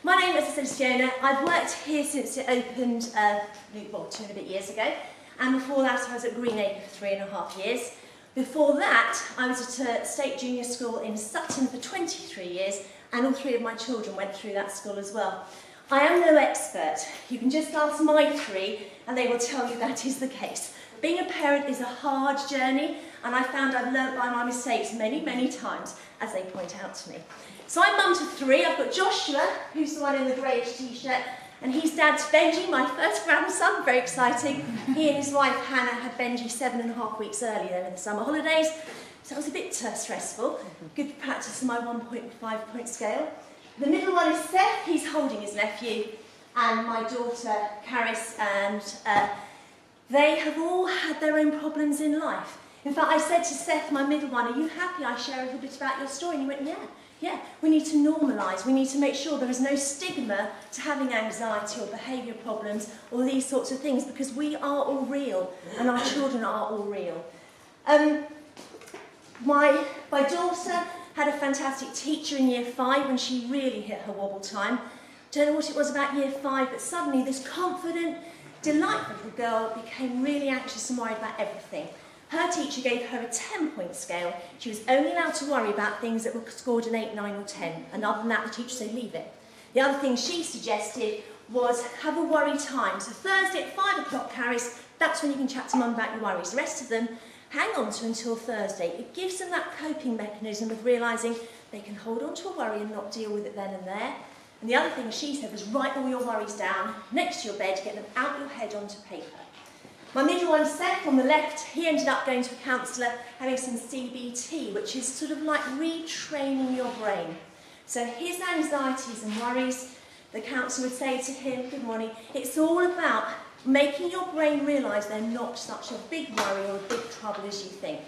My name is Fiona. I've worked here since it opened 2.5 years ago, and before that I was at Greenacre for 3.5 years. Before that I was at a state junior school in Sutton for 23 years, and all 3 of my children went through that school as well. I am no expert. You can just ask my 3 and they will tell you that is the case. Being a parent is a hard journey, and I found I've learnt by my mistakes many, many times, as they point out to me. So I'm mum to 3. I've got Joshua, who's the one in the greyish t-shirt, and he's dad to Benji, my first grandson, very exciting. He and his wife Hannah had Benji 7.5 weeks earlier in the summer holidays, so it was a bit stressful. Good practice on my 1.5 point scale. The middle one is Seth, he's holding his nephew, and my daughter Caris, and they have all had their own problems in life. In fact, I said to Seth, my middle one, are you happy I share a little bit about your story? And he went, yeah. We need to normalise, we need to make sure there is no stigma to having anxiety or behaviour problems or these sorts of things, because we are all real and our children are all real. My daughter had a fantastic teacher in year 5 when she really hit her wobble time. Don't know what it was about year 5, but suddenly this confident, delightful little girl became really anxious and worried about everything. Her teacher gave her a 10-point scale. She was only allowed to worry about things that were scored an 8, 9 or 10. And other than that, the teacher said, leave it. The other thing she suggested was have a worry time. So Thursday at 5 o'clock, Caris, that's when you can chat to mum about your worries. The rest of them, hang on to until Thursday. It gives them that coping mechanism of realising they can hold on to a worry and not deal with it then and there. And the other thing she said was write all your worries down next to your bed, get them out your head onto paper. My middle one, Seth, on the left, he ended up going to a counsellor having some CBT, which is sort of like retraining your brain. So his anxieties and worries, the counsellor would say to him, good morning, it's all about making your brain realise they're not such a big worry or a big trouble as you think.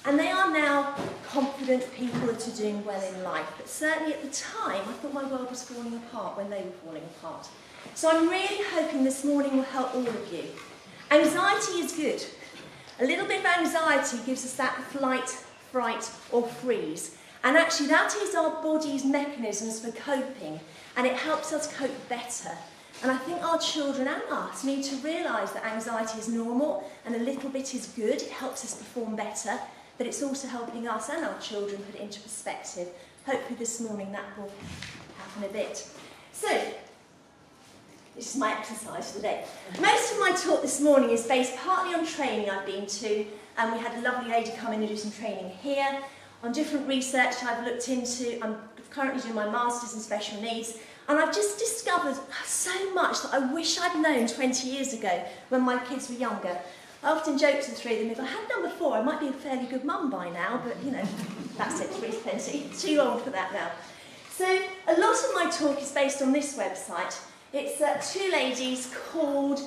And they are now confident people that are doing well in life. But certainly at the time, I thought my world was falling apart when they were falling apart. So I'm really hoping this morning will help all of you. Anxiety is good. A little bit of anxiety gives us that flight, fright or freeze. And actually that is our body's mechanisms for coping, and it helps us cope better. And I think our children and us need to realise that anxiety is normal and a little bit is good. It helps us perform better, but it's also helping us and our children put it into perspective. Hopefully this morning that will happen a bit. So, this is my exercise for the day. Most of my talk this morning is based partly on training I've been to, and we had a lovely lady come in and do some training here, on different research I've looked into. I'm currently doing my Masters in Special Needs, and I've just discovered so much that I wish I'd known 20 years ago when my kids were younger. I often joke to the 3 of them, if I had number 4, I might be a fairly good mum by now, but you know, that's it, 3's plenty, too old for that now. So a lot of my talk is based on this website. It's 2 ladies called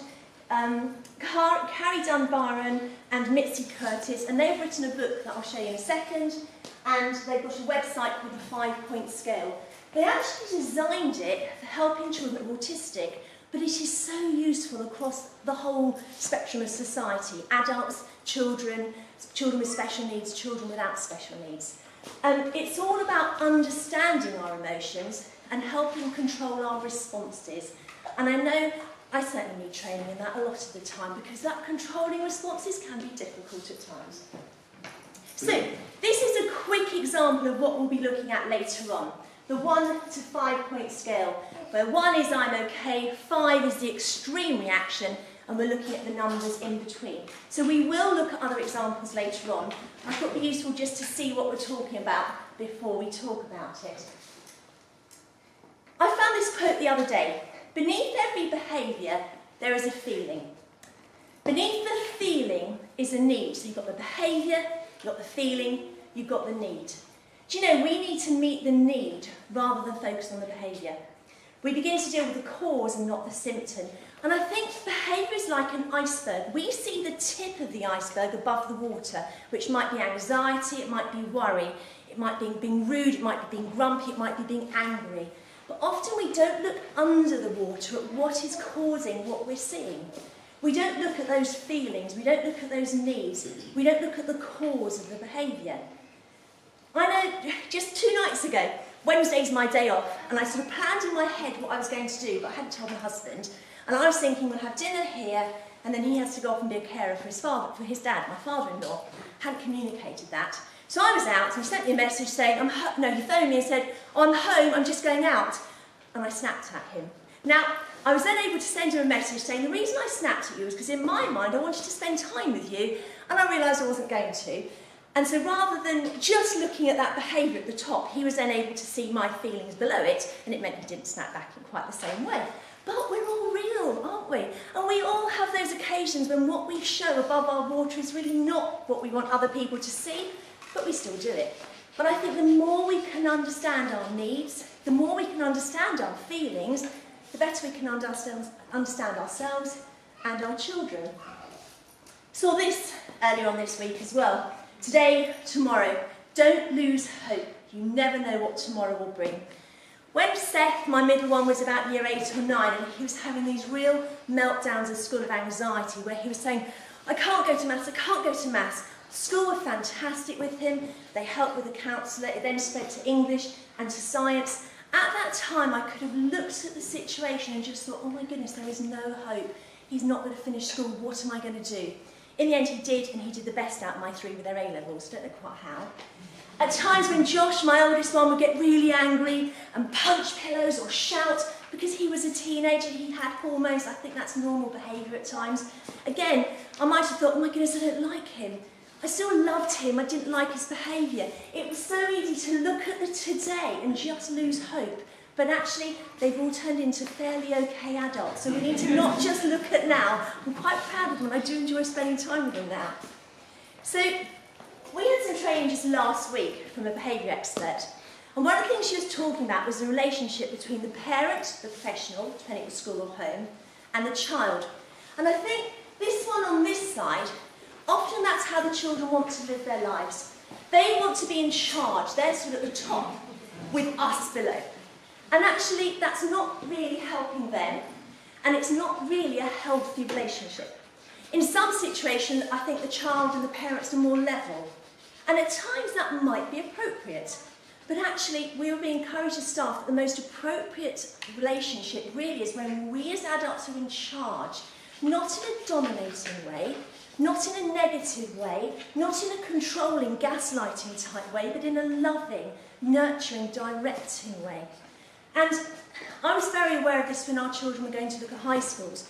Carrie Dunn Barton and Mitzi Curtis, and they've written a book that I'll show you in a second, and they've got a website called the 5-point scale. They actually designed it for helping children that are autistic, but it is so useful across the whole spectrum of society. Adults, children, children with special needs, children without special needs. It's all about understanding our emotions and helping control our responses. And I know I certainly need training in that a lot of the time, because that controlling responses can be difficult at times. So, this is a quick example of what we'll be looking at later on. The 1 to 5 point scale, where 1 is I'm okay, 5 is the extreme reaction, and we're looking at the numbers in between. So we will look at other examples later on. I thought it would be useful just to see what we're talking about before we talk about it. I found this quote the other day. Beneath every behaviour, there is a feeling. Beneath the feeling is a need. So you've got the behaviour, you've got the feeling, you've got the need. Do you know, we need to meet the need rather than focus on the behaviour. We begin to deal with the cause and not the symptom. And I think behaviour is like an iceberg. We see the tip of the iceberg above the water, which might be anxiety, it might be worry, it might be being rude, it might be being grumpy, it might be being angry. But often we don't look under the water at what is causing what we're seeing. We don't look at those feelings, we don't look at those needs, we don't look at the cause of the behaviour. I know just 2 nights ago, Wednesday's my day off, and I sort of planned in my head what I was going to do, but I hadn't told my husband. And I was thinking we'll have dinner here, and then he has to go off and be a carer for his father, for his dad, my father-in-law. Hadn't communicated that. So I was out, and he sent me a message saying, he phoned me and said, oh, I'm home, I'm just going out. And I snapped at him. Now, I was then able to send him a message saying, the reason I snapped at you is because in my mind I wanted to spend time with you, and I realised I wasn't going to. And so rather than just looking at that behaviour at the top, he was then able to see my feelings below it, and it meant he didn't snap back in quite the same way. But we're all real, aren't we? And we all have those occasions when what we show above our water is really not what we want other people to see, but we still do it. But I think the more we can understand our needs, the more we can understand our feelings, the better we can understand ourselves and our children. Saw this earlier on this week as well. Today, tomorrow, don't lose hope. You never know what tomorrow will bring. When Seth, my middle one, was about year 8 or 9, and he was having these real meltdowns at school of anxiety, where he was saying, I can't go to maths, I can't go to maths. School were fantastic with him. They helped with a counsellor. It then spread to English and to science. At that time, I could have looked at the situation and just thought, oh my goodness, there is no hope. He's not going to finish school. What am I going to do? In the end, he did, and he did the best out of my 3 with their A-levels. Don't know quite how. At times when Josh, my oldest one, would get really angry and punch pillows or shout because he was a teenager, he had hormones. I think that's normal behaviour at times. Again, I might have thought, oh my goodness, I don't like him. I still loved him, I didn't like his behaviour. It was so easy to look at the today and just lose hope. But actually, they've all turned into fairly okay adults. So we need to not just look at now. I'm quite proud of them, and I do enjoy spending time with them now. So we had some training just last week from a behaviour expert. And one of the things she was talking about was the relationship between the parent, the professional, depending on school or home, and the child. And I think this one on this side, often that's how the children want to live their lives. They want to be in charge. They're sort of at the top with us below. And actually, that's not really helping them, and it's not really a healthy relationship. In some situations, I think the child and the parents are more level, and at times that might be appropriate. But actually, we will be encouraged as staff that the most appropriate relationship really is when we as adults are in charge, not in a dominating way, not in a negative way, not in a controlling, gaslighting type way, but in a loving, nurturing, directing way. And I was very aware of this when our children were going to look at high schools.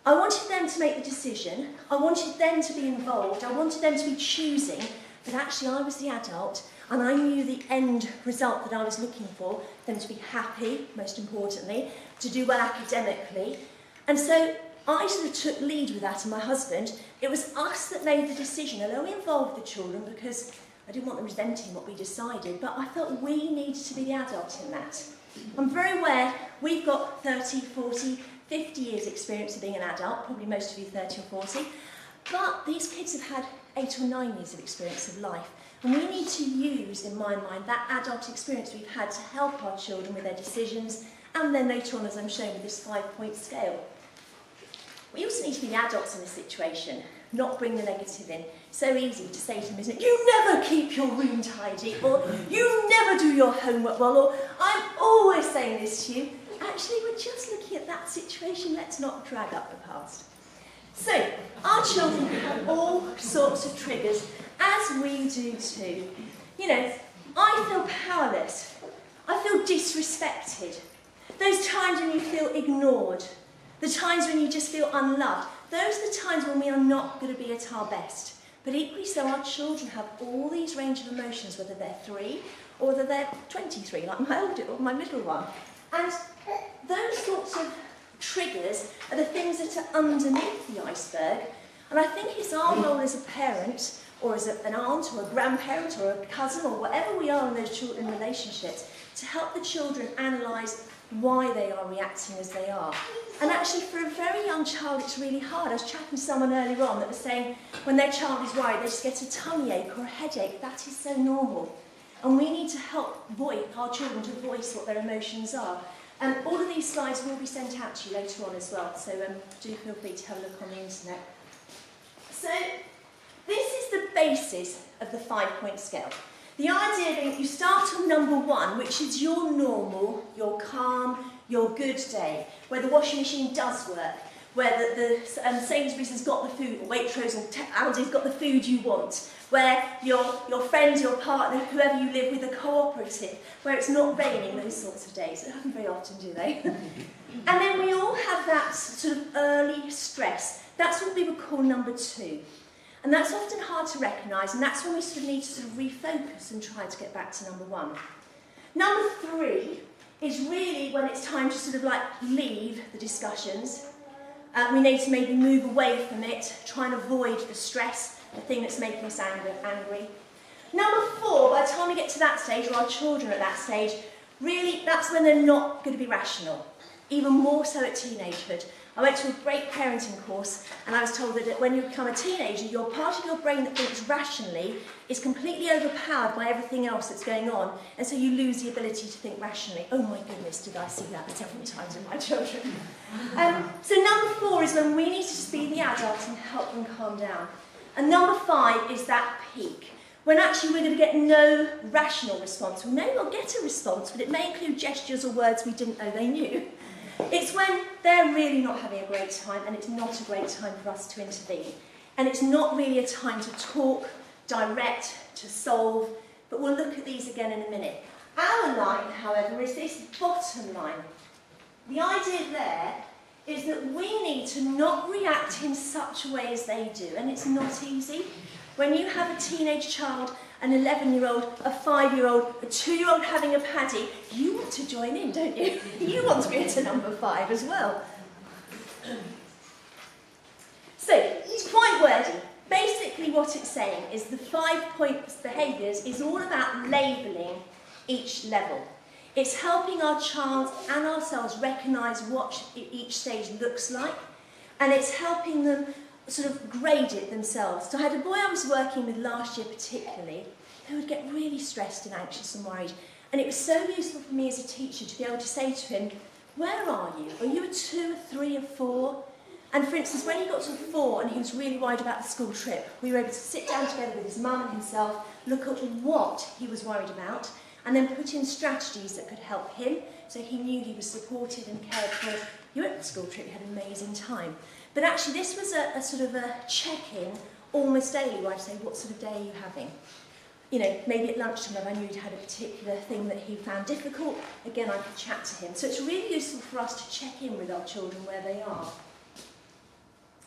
I wanted them to make the decision, I wanted them to be involved, I wanted them to be choosing, but actually I was the adult and I knew the end result that I was looking for, them to be happy, most importantly, to do well academically. And so I sort of took lead with that and my husband. It was us that made the decision, although we involved the children because I didn't want them resenting what we decided, but I felt we needed to be the adult in that. I'm very aware we've got 30, 40, 50 years experience of being an adult, probably most of you 30 or 40, but these kids have had 8 or 9 years of experience of life, and we need to use, in my mind, that adult experience we've had to help our children with their decisions, and then later on, as I'm showing with this 5-point scale. We also need to be the adults in this situation, not bring the negative in. So easy to say to them, isn't it? You never keep your room tidy, or you never do your homework well, or I'm always saying this to you. Actually, we're just looking at that situation. Let's not drag up the past. So, our children have all sorts of triggers, as we do too. You know, I feel powerless. I feel disrespected. Those times when you feel ignored. The times when you just feel unloved. Those are the times when we are not going to be at our best. But equally so, our children have all these range of emotions, whether they're 3 or whether they're 23, like my older or my middle one. And those sorts of triggers are the things that are underneath the iceberg. And I think it's our role as a parent, or as an aunt, or a grandparent, or a cousin, or whatever we are in those children relationships, to help the children analyse why they are reacting as they are. And actually, for a very young child, it's really hard. I was chatting to someone earlier on that was saying when their child is worried, they just get a tummy ache or a headache. That is so normal. And we need to help our children to voice what their emotions are. And all of these slides will be sent out to you later on as well, so do feel free to have a look on the internet. So, this is the basis of the 5-point scale. The idea being that you start on number 1, which is your normal, your calm, your good day, where the washing machine does work, where the Sainsbury's has got the food, or Waitrose or Aldi's got the food you want, where your friend, your partner, whoever you live with, are cooperative, where it's not raining, those sorts of days. It doesn't happen very often, do they? And then we all have that sort of early stress. That's what we would call number 2. And that's often hard to recognise, and that's when we sort of need to sort of refocus and try to get back to number 1. Number 3 is really when it's time to sort of like leave the discussions. We need to maybe move away from it, try and avoid the stress, the thing that's making us angry. Number 4, by the time we get to that stage, or our children at that stage, really that's when they're not going to be rational, even more so at teenagehood. I went to a great parenting course and I was told that when you become a teenager, your part of your brain that thinks rationally is completely overpowered by everything else that's going on, and so you lose the ability to think rationally. Oh my goodness, did I see that several times with my children. So number 4 is when we need to just be the adult and help them calm down. And number 5 is that peak, when actually we're going to get no rational response. We may well get a response, but it may include gestures or words we didn't know they knew. It's when they're really not having a great time, and it's not a great time for us to intervene. And it's not really a time to talk, direct, to solve, but we'll look at these again in a minute. Our line, however, is this bottom line. The idea there is that we need to not react in such a way as they do, and it's not easy. When you have a teenage child, an 11-year-old, a 5-year-old, a 2-year-old having a paddy, you want to join in, don't you? You want to be at number 5 as well. So, it's quite wordy. Basically what it's saying is the 5-point behaviours is all about labelling each level. It's helping our child and ourselves recognise what each stage looks like, and it's helping them sort of grade it themselves. So I had a boy I was working with last year particularly who would get really stressed and anxious and worried, and it was so useful for me as a teacher to be able to say to him, where are you? Are you a 2, a 3, a 4? And for instance, when he got to 4 and he was really worried about the school trip, we were able to sit down together with his mum and himself, look at what he was worried about, and then put in strategies that could help him so he knew he was supported and cared for. You went to the school trip, you had an amazing time. But actually this was a sort of a check-in almost daily where I'd say, what sort of day are you having? You know, maybe at lunchtime I knew he'd had a particular thing that he found difficult. Again, I could chat to him. So it's really useful for us to check in with our children where they are.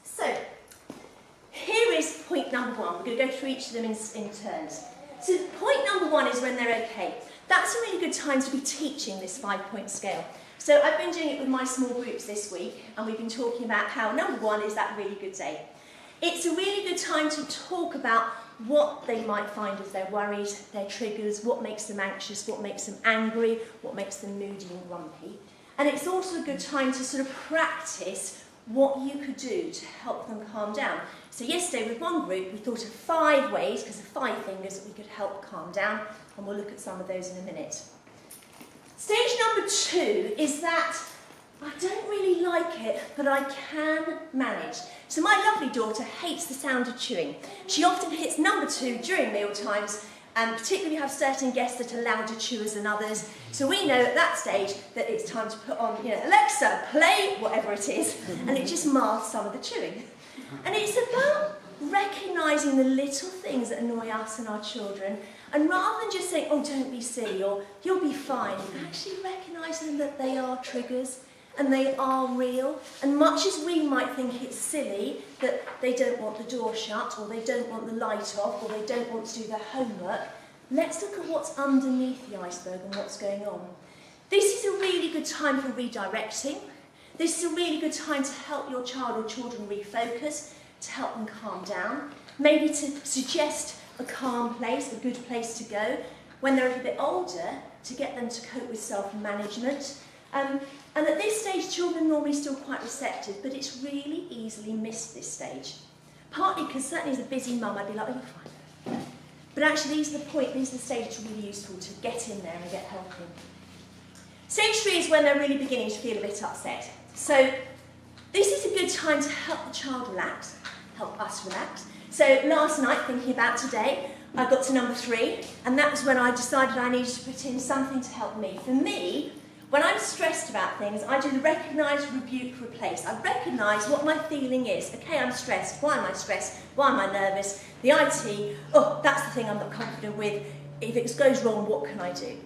So, here is point number 1. We're going to go through each of them in turns. So point number 1 is when they're okay. That's a really good time to be teaching this 5-point scale. So I've been doing it with my small groups this week, and we've been talking about how number 1 is that really good day. It's a really good time to talk about what they might find as their worries, their triggers, what makes them anxious, what makes them angry, what makes them moody and grumpy. And it's also a good time to sort of practice what you could do to help them calm down. So yesterday with one group we thought of 5 ways, because of 5 fingers, that we could help calm down, and we'll look at some of those in a minute. Stage number 2 is that I don't really like it, but I can manage. So my lovely daughter hates the sound of chewing. She often hits number 2 during meal times, and particularly we have certain guests that are louder chewers than others. So we know at that stage that it's time to put on, Alexa, play, whatever it is, and it just masks some of the chewing. And it's about recognising the little things that annoy us and our children, and rather than just saying, oh, don't be silly, or you'll be fine, actually recognising that they are triggers, and they are real. And much as we might think it's silly that they don't want the door shut, or they don't want the light off, or they don't want to do their homework, let's look at what's underneath the iceberg and what's going on. This is a really good time for redirecting. This is a really good time to help your child or children refocus, to help them calm down. Maybe to suggest a calm place, a good place to go. When they're a bit older, to get them to cope with self-management. And at this stage, children are normally still quite receptive, but it's really easily missed this stage. Partly because certainly as a busy mum, I'd be like, oh, you're fine. But actually, these are the stages really useful to get in there and get helping. Stage 3 is when they're really beginning to feel a bit upset. So this is a good time to help the child relax, help us relax. So last night, thinking about today, I got to number 3, and that was when I decided I needed to put in something to help me. For me, when I'm stressed about things, I do the recognise, rebuke, replace. I recognise what my feeling is. Okay, I'm stressed. Why am I stressed? Why am I nervous? The IT, oh, that's the thing I'm not confident with. If it goes wrong, what can I do?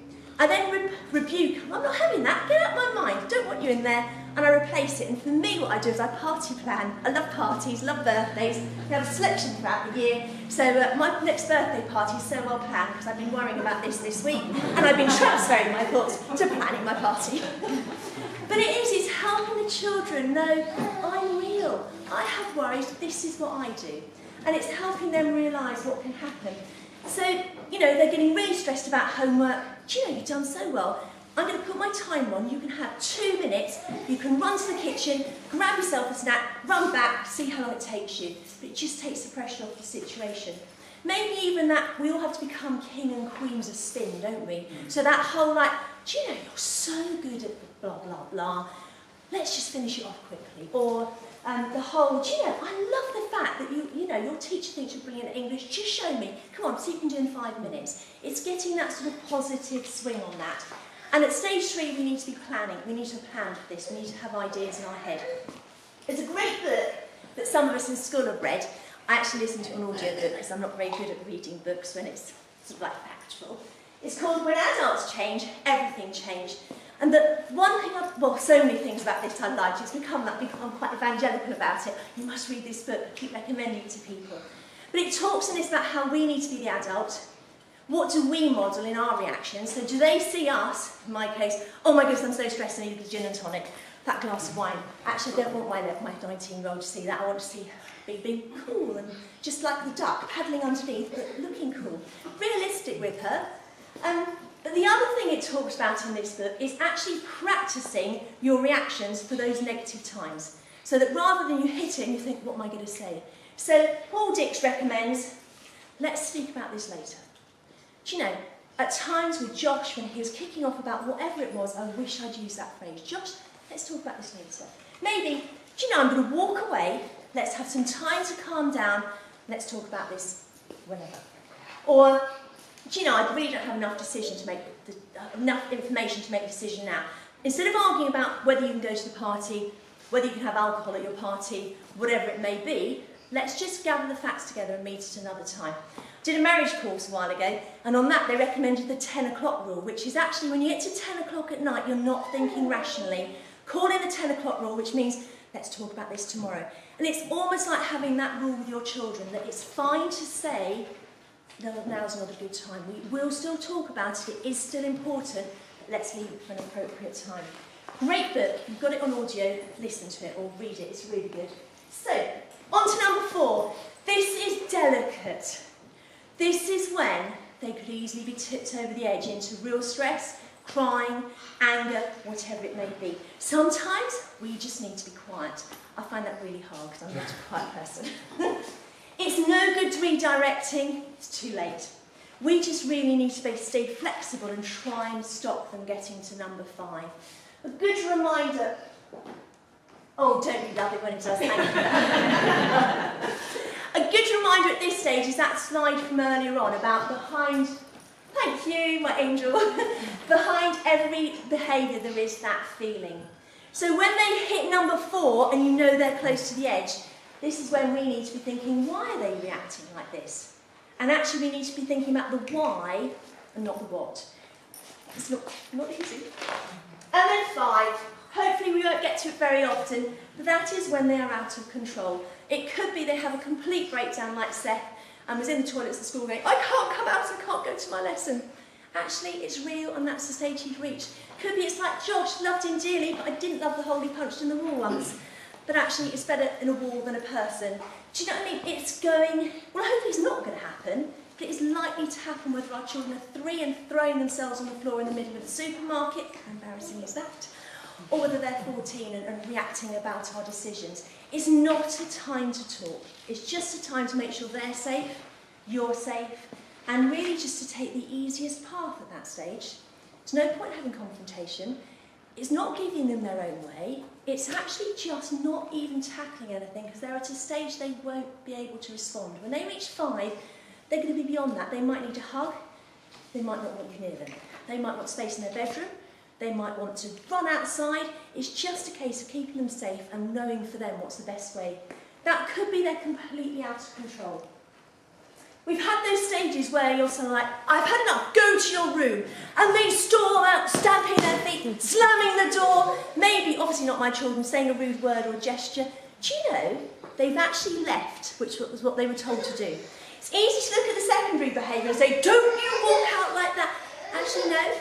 I then rebuke. I'm not having that. Get out of my mind. Don't want you in there. And I replace it. And for me, what I do is I party plan. I love parties, love birthdays. We have a selection throughout the year. So my next birthday party is so well planned because I've been worrying about this week. And I've been transferring my thoughts to planning my party. But it's helping the children know I'm real. I have worries. This is what I do. And it's helping them realise what can happen. So, they're getting really stressed about homework. Do you know, you've done so well. I'm going to put my timer on. You can have 2 minutes. You can run to the kitchen, grab yourself a snack, run back, see how long it takes you. But it just takes the pressure off the situation. Maybe even that we all have to become king and queens of spin, don't we? So that whole do you know, you're so good at blah, blah, blah. Let's just finish it off quickly. Or the whole, do you know, I love the fact that your teacher thinks you're brilliant at English. Just show me. Come on, see what you can do in 5 minutes. It's getting that sort of positive swing on that. And at stage 3, we need to be planning. We need to plan for this. We need to have ideas in our head. There's a great book that some of us in school have read. I actually listen to an audio book because I'm not very good at reading books when it's sort of factual. It's called When Adults Change, Everything Changed. And the one thing, so many things about this I liked. It's become I'm quite evangelical about it. You must read this book. I keep recommending it to people. But it talks in this about how we need to be the adult. What do we model in our reactions? So do they see us, in my case, oh my goodness, I'm so stressed, I need a gin and tonic, that glass of wine. Actually, I don't want my 19-year-old to see that. I want to see her being cool and just like the duck, paddling underneath, but looking cool. Realistic with her. But the other thing it talks about in this book is actually practicing your reactions for those negative times. So that rather than you hit it and you think, what am I going to say? So Paul Dix recommends, let's speak about this later. Do you know, at times with Josh, when he was kicking off about whatever it was, I wish I'd used that phrase. Josh, let's talk about this later. Maybe, do you know, I'm going to walk away, let's have some time to calm down, let's talk about this whenever. Or, do you know, I really don't have enough enough information to make a decision now. Instead of arguing about whether you can go to the party, whether you can have alcohol at your party, whatever it may be, let's just gather the facts together and meet at another time. I did a marriage course a while ago, and on that they recommended the 10 o'clock rule, which is actually when you get to 10 o'clock at night, you're not thinking rationally. Call in the 10 o'clock rule, which means let's talk about this tomorrow. And it's almost like having that rule with your children, that it's fine to say, no, now's not a good time. We will still talk about it. It is still important, but let's leave it for an appropriate time. Great book. You've got it on audio. Listen to it or read it. It's really good. So, on to number 4. This is delicate. This is when they could easily be tipped over the edge into real stress, crying, anger, whatever it may be. Sometimes we just need to be quiet. I find that really hard because I'm not a quiet person. It's no good redirecting, it's too late. We just really need to stay flexible and try and stop them getting to number 5. A good reminder, oh, don't you love it when it does, thank you. A good reminder at this stage is that slide from earlier on about behind, thank you, my angel, behind every behaviour there is that feeling. So when they hit number 4 and you know they're close to the edge, this is when we need to be thinking, why are they reacting like this? And actually we need to be thinking about the why and not the what. It's not easy. And then 5, hopefully we won't get to it very often, but that is when they are out of control. It could be they have a complete breakdown like Seth and was in the toilets at school going, I can't come out, I can't go to my lesson. Actually, it's real and that's the stage he'd reached. Could be it's like Josh, loved him dearly, but I didn't love the hole he punched in the wall once. But actually, it's better in a wall than a person. Do you know what I mean? It's going, well, hopefully it's not going to happen, but it is likely to happen whether our children are 3 and throwing themselves on the floor in the middle of the supermarket, how embarrassing is that? Or whether they're 14 and reacting about our decisions. It's not a time to talk. It's just a time to make sure they're safe, you're safe, and really just to take the easiest path at that stage. There's no point having confrontation. It's not giving them their own way. It's actually just not even tackling anything because they're at a stage they won't be able to respond. When they reach 5, they're going to be beyond that. They might need a hug. They might not want you near them. They might want space in their bedroom. They might want to run outside. It's just a case of keeping them safe and knowing for them what's the best way. That could be they're completely out of control. We've had those stages where you're sort of like, I've had enough, go to your room. And they storm out, stamping their feet, slamming the door. Maybe, obviously not my children, saying a rude word or a gesture. Do you know, they've actually left, which was what they were told to do. It's easy to look at the secondary behaviour and say, don't you walk out like that. Actually, no.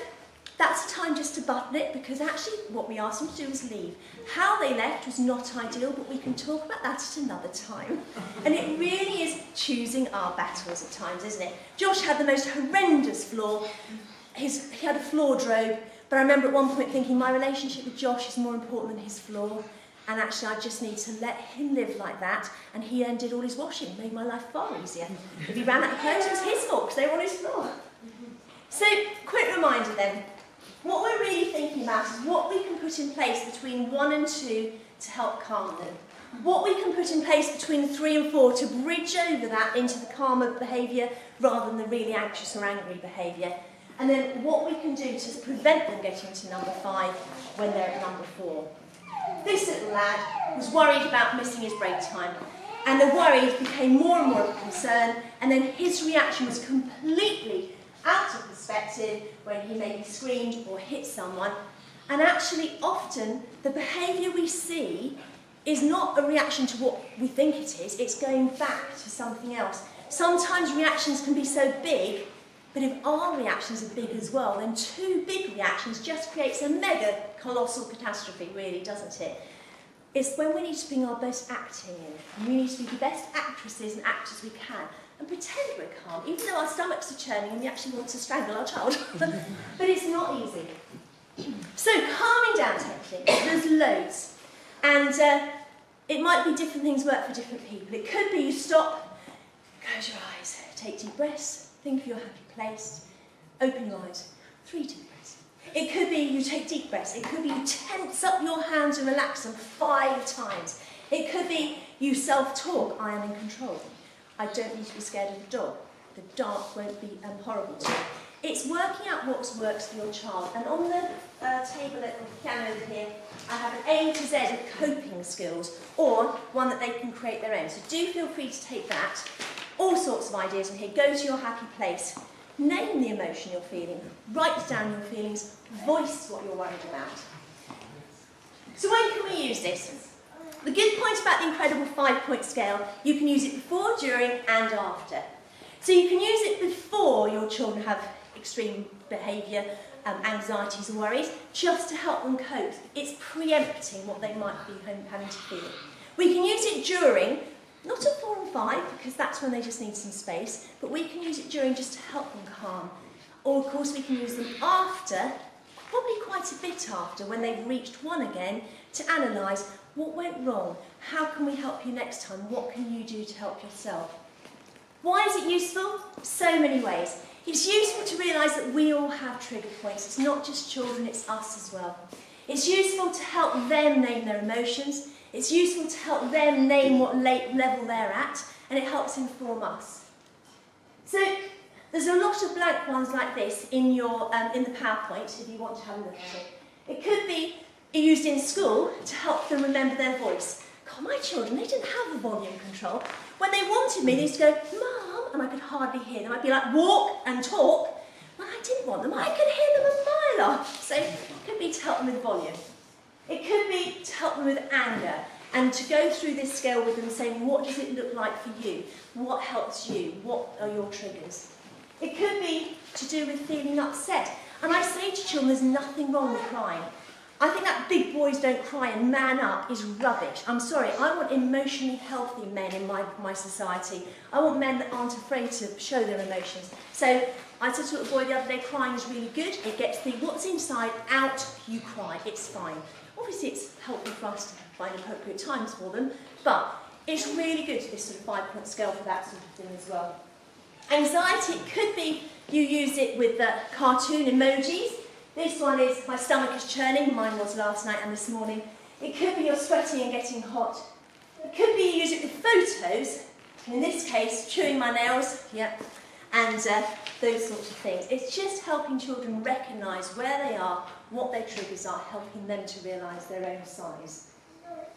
That's a time just to button it, because actually what we asked them to do was leave. How they left was not ideal, but we can talk about that at another time. And it really is choosing our battles at times, isn't it? Josh had the most horrendous flaw. He had a wardrobe, but I remember at one point thinking my relationship with Josh is more important than his flaw. And actually I just need to let him live like that. And he then did all his washing, made my life far easier. If he ran out of clothes, it was his fault, because they were on his floor. So, quick reminder then. What we're really thinking about is what we can put in place between 1 and 2 to help calm them. What we can put in place between 3 and 4 to bridge over that into the calmer behaviour rather than the really anxious or angry behaviour. And then what we can do to prevent them getting to number 5 when they're at number 4. This little lad was worried about missing his break time. And the worry became more and more of a concern. And then his reaction was completely out of perspective when he maybe screamed or hit someone. And actually often the behaviour we see is not a reaction to what we think it is, it's going back to something else. Sometimes reactions can be so big, but if our reactions are big as well, then 2 big reactions just creates a mega colossal catastrophe, really, doesn't it? It's when we need to bring our best acting in, and we need to be the best actresses and actors we can, and pretend we're calm, even though our stomachs are churning and we actually want to strangle our child. But it's not easy. So, calming down techniques, there's loads. And it might be different things work for different people. It could be you stop, close your eyes, take deep breaths, think of your happy place, open your eyes, 3 deep breaths. It could be you take deep breaths. It could be you tense up your hands and relax them 5 times. It could be you self-talk, I am in control. I don't need to be scared of the dog. The dark won't be horrible to me. It's working out what works for your child. And on the table at the piano over here, I have an A to Z of coping skills, or one that they can create their own. So do feel free to take that. All sorts of ideas in here. Go to your happy place. Name the emotion you're feeling. Write down your feelings. Voice what you're worried about. So when can we use this? The good point about the incredible 5-point scale, you can use it before, during and after. So you can use it before your children have extreme behaviour, anxieties or worries, just to help them cope. It's preempting what they might be having to feel. We can use it during, not at 4 and 5, because that's when they just need some space, but we can use it during just to help them calm. Or of course we can use them after, probably quite a bit after, when they've reached 1 again, to analyse what went wrong, how can we help you next time, what can you do to help yourself. Why is it useful? So many ways. It's useful to realise that we all have trigger points. It's not just children, it's us as well. It's useful to help them name their emotions. It's useful to help them name what level they're at, and it helps inform us. So there's a lot of blank ones like this in your in the PowerPoint if you want to have a look at it. It could be used in school to help them remember their voice. God, my children, they didn't have the volume control. When they wanted me, they used to go, Mum, and I could hardly hear them. I'd be like, walk and talk. When I didn't want them, I could hear them a mile off. So it could be to help them with volume. It could be to help them with anger, and to go through this scale with them saying, what does it look like for you? What helps you? What are your triggers? It could be to do with feeling upset. And I say to children, there's nothing wrong with crying. I think that big boys don't cry and man up is rubbish. I'm sorry, I want emotionally healthy men in my society. I want men that aren't afraid to show their emotions. So I said to a boy the other day, crying is really good. It gets the what's inside out, you cry, it's fine. Obviously it's helpful for us to find appropriate times for them, but it's really good, this sort of 5-point scale for that sort of thing as well. Anxiety, it could be you use it with the cartoon emojis. This one is, my stomach is churning, mine was last night and this morning. It could be you're sweating and getting hot. It could be you use it with photos. In this case, chewing my nails, yep, and those sorts of things. It's just helping children recognise where they are, what their triggers are, helping them to realise their own size.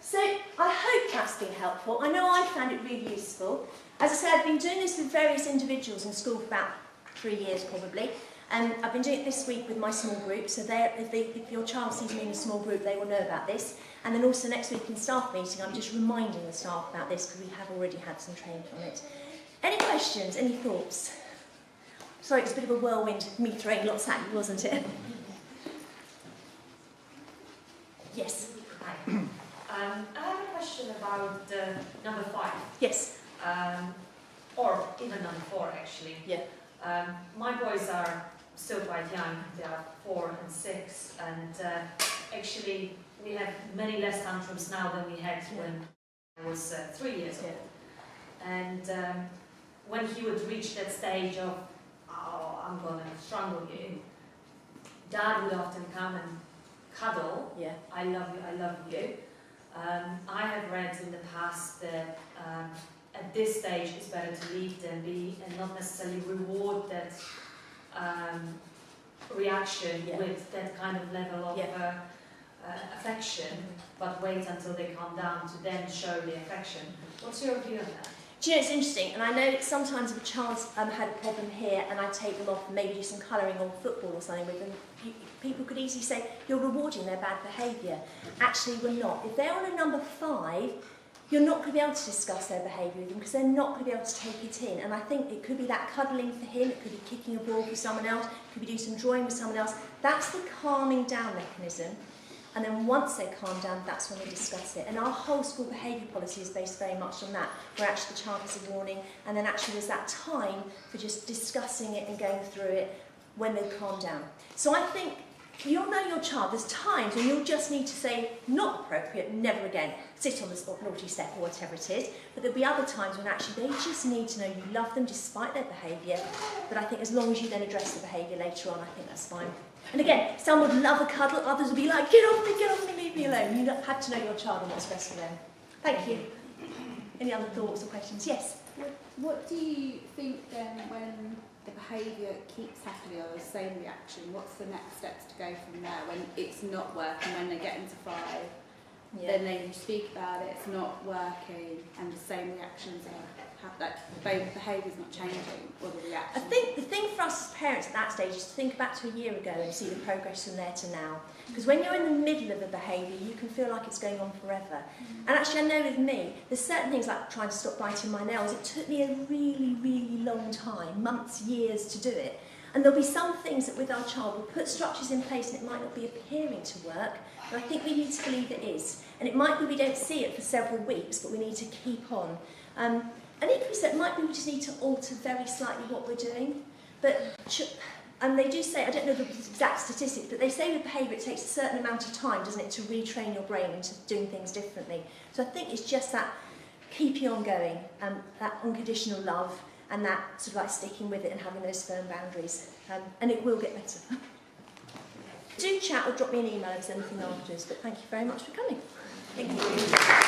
So I hope that's been helpful. I know I found it really useful. As I said, I've been doing this with various individuals in school for about 3 years probably. And I've been doing it this week with my small group, so if your child sees me in a small group, they will know about this. And then also next week in staff meeting, I'm just reminding the staff about this because we have already had some training on it. Any questions, any thoughts? Sorry, it was a bit of a whirlwind, me throwing lots at you, wasn't it? Yes. Hi. I have a question about number 5. Yes. Or even number 4, actually. Yeah. My boys are still quite young. They are 4 and 6, and actually we have many less tantrums now than we had when I was 3 years old. And when he would reach that stage of, oh, I'm gonna strangle you, Dad would often come and cuddle. Yeah. I love you, I love you. I have read in the past that at this stage it's better to leave them be and not necessarily reward that reaction with that kind of level of affection, but wait until they calm down to then show the affection. What's your view on that? Do you know, it's interesting, and I know that sometimes if a child's had a problem here and I take them off and maybe do some colouring or football or something with them, people could easily say, you're rewarding their bad behaviour. Actually, we're not. If they're on a number 5, you're not going to be able to discuss their behaviour with them because they're not going to be able to take it in. And I think it could be that cuddling for him, it could be kicking a ball for someone else, it could be doing some drawing with someone else. That's the calming down mechanism. And then once they calm down, that's when we discuss it. And our whole school behaviour policy is based very much on that, where actually the child has a warning, and then actually there's that time for just discussing it and going through it when they calm down. So I think you'll know your child. There's times when you'll just need to say, not appropriate, never again, sit on the naughty step or whatever it is. But there'll be other times when actually they just need to know you love them despite their behaviour. But I think as long as you then address the behaviour later on, I think that's fine. And again, some would love a cuddle, others would be like, get off me, leave me alone. You have to know your child and what's best for them. Thank you. Any other thoughts or questions? Yes? What do you think then when the behaviour keeps happening or the same reaction? What's the next steps to go from there when it's not working, when they get into 5? Then they speak about it, it's not working, and the same reactions the behaviour's not changing, or the reaction. I think the thing for us as parents at that stage is to think back to a year ago and see the progress from there to now. Because when you're in the middle of a behaviour, you can feel like it's going on forever. And actually, I know with me, there's certain things like trying to stop biting my nails. It took me a really, really long time, months, years to do it. And there'll be some things that with our child, we'll put structures in place and it might not be appearing to work, but I think we need to believe it is. And it might be we don't see it for several weeks, but we need to keep on. And equally said, it might be we just need to alter very slightly what we're doing. And they do say, I don't know the exact statistics, but they say with behaviour it takes a certain amount of time, doesn't it, to retrain your brain into doing things differently. So I think it's just that keeping on going, that unconditional love, and that sort of like sticking with it and having those firm boundaries. And it will get better. Do chat or drop me an email if there's anything afterwards, but thank you very much for coming. Thank you.